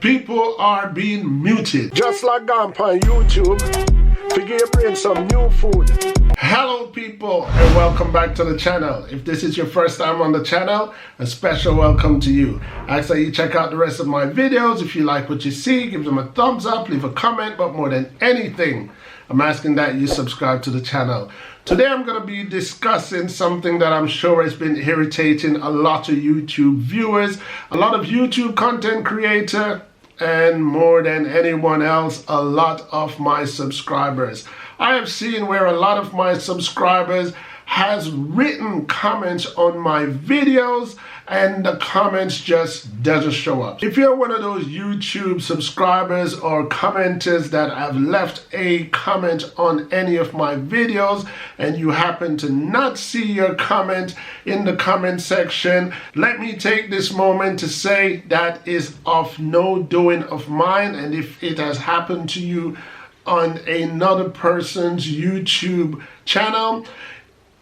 People are being muted. Just like on YouTube, to give your brain some new food. Hello people, and welcome back to the channel. If this is your first time on the channel, a special welcome to you. I ask that you check out the rest of my videos. If you like what you see, give them a thumbs up, leave a comment, but more than anything, I'm asking that you subscribe to the channel. Today I'm going to be discussing something that I'm sure has been irritating a lot of YouTube viewers, a lot of YouTube content creators, and more than anyone else, a lot of my subscribers. I have seen where a lot of my subscribers has written comments on my videos and the comments just doesn't show up. If you're one of those YouTube subscribers or commenters that have left a comment on any of my videos and you happen to not see your comment in the comment section, let me take this moment to say that is of no doing of mine, and if it has happened to you on another person's YouTube channel,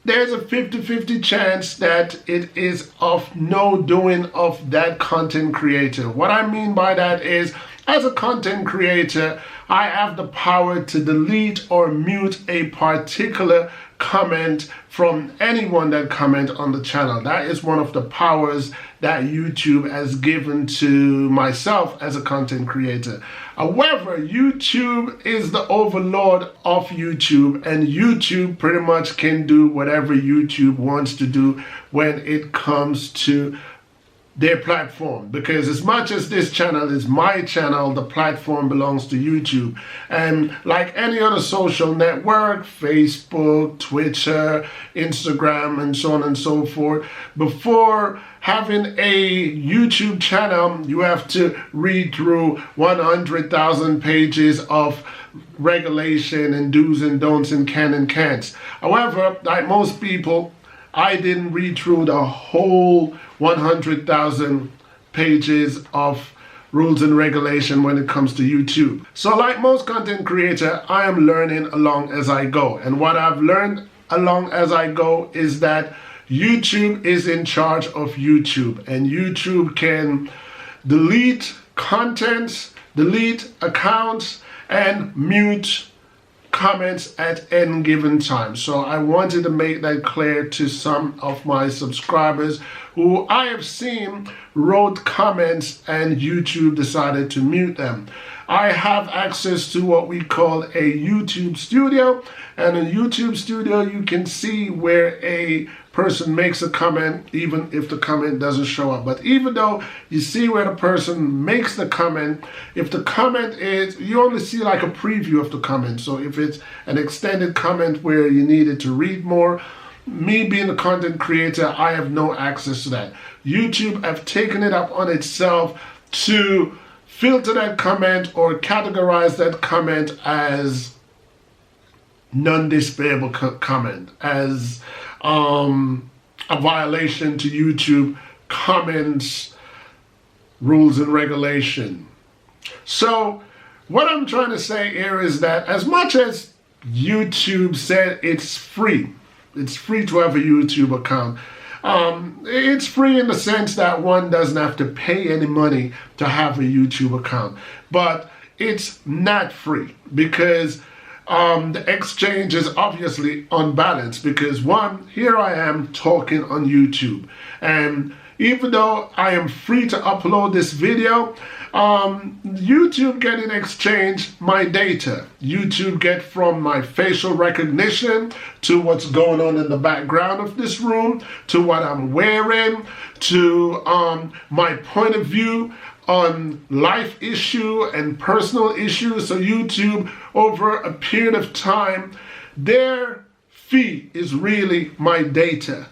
there's a 50-50 chance that it is of no doing of that content creator. What I mean by that is, as a content creator, I have the power to delete or mute a particular comment from anyone that comment on the channel. That is one of the powers that YouTube has given to myself as a content creator. However, YouTube is the overlord of YouTube, and YouTube pretty much can do whatever YouTube wants to do when it comes to their platform, because as much as this channel is my channel, the platform belongs to YouTube. And like any other social network, Facebook, Twitter, Instagram, and so on and so forth, before having a YouTube channel, you have to read through 100,000 pages of regulation and do's and don'ts and can and can'ts. However, like most people, I didn't read through the whole 100,000 pages of rules and regulation when it comes to YouTube. So like most content creator, I am learning along as I go. And what I've learned along as I go is that YouTube is in charge of YouTube, and YouTube can delete contents, delete accounts, and mute comments at any given time. So I wanted to make that clear to some of my subscribers who I have seen wrote comments and YouTube decided to mute them. I have access to what we call a YouTube studio, and in YouTube studio you can see where a person makes a comment even if the comment doesn't show up. But even though you see where the person makes the comment, if the comment is, you only see like a preview of the comment. So if it's an extended comment where you needed to read more, me being a content creator, I have no access to that. YouTube have taken it up on itself to filter that comment or categorize that comment as non-displayable comment, as a violation to YouTube comments, rules and regulation. So what I'm trying to say here is that as much as YouTube said it's free to have a YouTube account, it's free in the sense that one doesn't have to pay any money to have a YouTube account, but it's not free because the exchange is obviously unbalanced, because one, here I am talking on YouTube, and even though I am free to upload this video, YouTube get in exchange my data. YouTube get from my facial recognition to what's going on in the background of this room, to what I'm wearing, to my point of view on life issue and personal issues. So YouTube, over a period of time, their fee is really my data.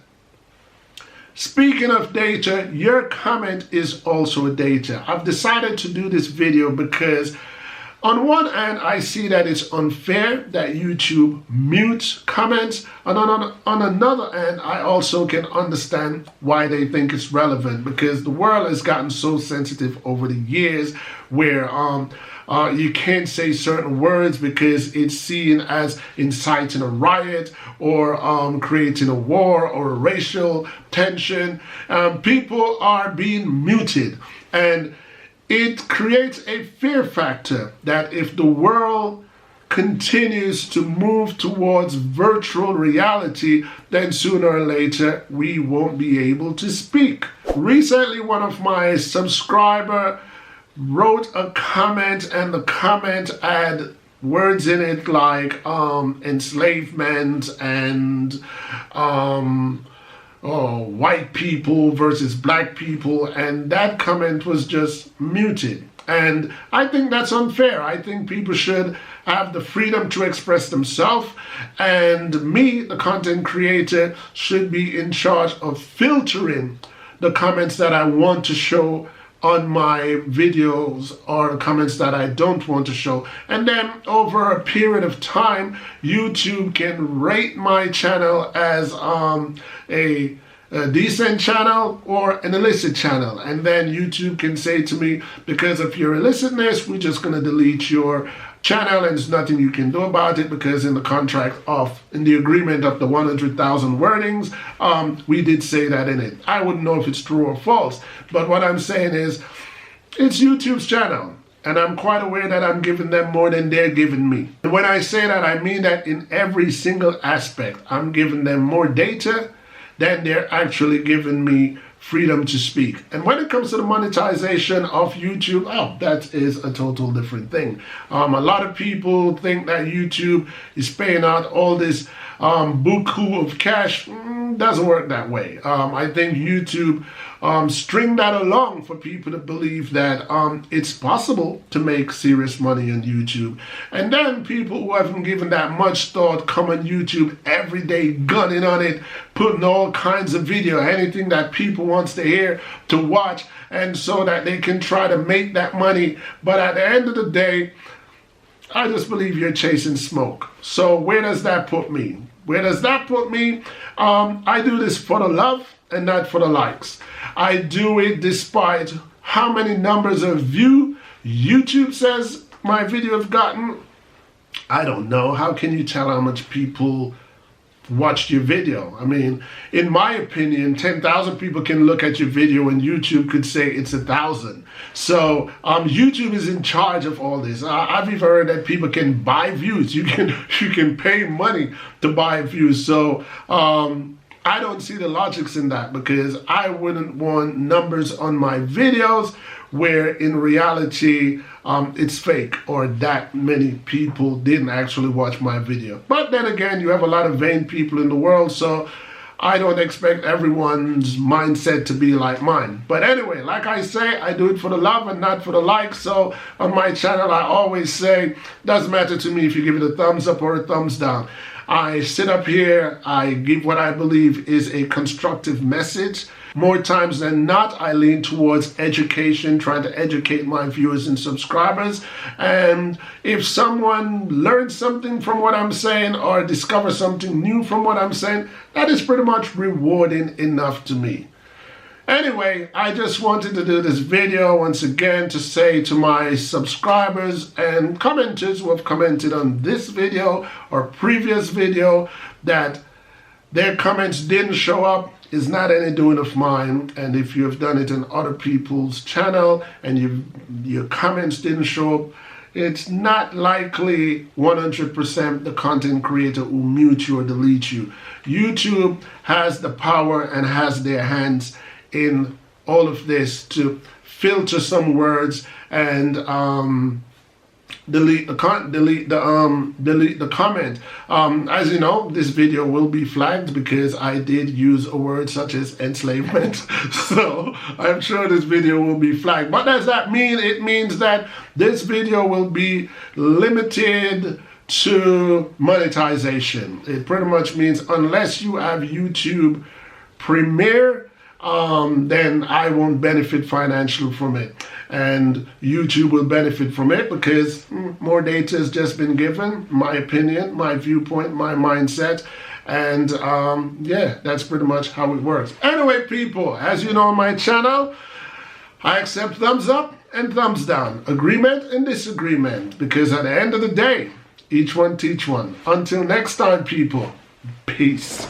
Speaking of data, your comment is also data. I've decided to do this video because on one hand, I see that it's unfair that YouTube mutes comments, and on another hand, I also can understand why they think it's relevant, because the world has gotten so sensitive over the years where you can't say certain words because it's seen as inciting a riot or creating a war or a racial tension. People are being muted, and it creates a fear factor that if the world continues to move towards virtual reality, then sooner or later we won't be able to speak. Recently, one of my subscribers wrote a comment, and the comment had words in it like enslavement and white people versus black people, and that comment was just muted. And I think that's unfair. I think people should have the freedom to express themselves, and me, the content creator, should be in charge of filtering the comments that I want to show on my videos or the comments that I don't want to show. And then over a period of time, YouTube can rate my channel as a decent channel or an illicit channel. And then YouTube can say to me, because of your illicitness, we're just going to delete your channel, and there's nothing you can do about it, because in the contract in the agreement of the 100,000 wordings, we did say that in it. I wouldn't know if it's true or false, but what I'm saying is it's YouTube's channel, and I'm quite aware that I'm giving them more than they're giving me. And when I say that, I mean that in every single aspect. I'm giving them more data than they're actually giving me freedom to speak. And when it comes to the monetization of YouTube, that is a total different thing. A lot of people think that YouTube is paying out all this buku of cash. Doesn't work that way. I think YouTube string that along for people to believe that it's possible to make serious money on YouTube. And then people who haven't given that much thought come on YouTube every day, gunning on it, putting all kinds of video, anything that people wants to hear, to watch, and so that they can try to make that money. But at the end of the day, I just believe you're chasing smoke. So where does that put me? Where does that put me? I do this for the love and not for the likes. I do it despite how many numbers of view YouTube says my video have gotten. I don't know. How can you tell how much people watched your video? I mean, in my opinion, 10,000 people can look at your video and YouTube could say it's 1,000. So YouTube is in charge of all this. I've even heard that people can buy views. You can pay money to buy views. So I don't see the logics in that, because I wouldn't want numbers on my videos where in reality it's fake, or that many people didn't actually watch my video. But then again, you have a lot of vain people in the world, so I don't expect everyone's mindset to be like mine. But anyway, like I say, I do it for the love and not for the likes. So on my channel, I always say, doesn't matter to me if you give it a thumbs up or a thumbs down. I sit up here, I give what I believe is a constructive message. More times than not, I lean towards education, trying to educate my viewers and subscribers. And if someone learns something from what I'm saying or discovers something new from what I'm saying, that is pretty much rewarding enough to me. Anyway, I just wanted to do this video once again to say to my subscribers and commenters who have commented on this video or previous video that their comments didn't show up is not any doing of mine. And if you have done it on other people's channel and your comments didn't show up, it's not likely 100% the content creator will mute you or delete you. YouTube has the power and has their hands in all of this to filter some words and delete the comment. As you know, this video will be flagged because I did use a word such as enslavement. So I'm sure this video will be flagged. What does that mean? It means that this video will be limited to monetization. It pretty much means unless you have YouTube Premiere, then I won't benefit financially from it, and YouTube will benefit from it because more data has just been given, my opinion, my viewpoint, my mindset, and yeah, that's pretty much how it works. Anyway, people, as you know on my channel, I accept thumbs up and thumbs down, agreement and disagreement, because at the end of the day, each one teach one. Until next time, people, peace.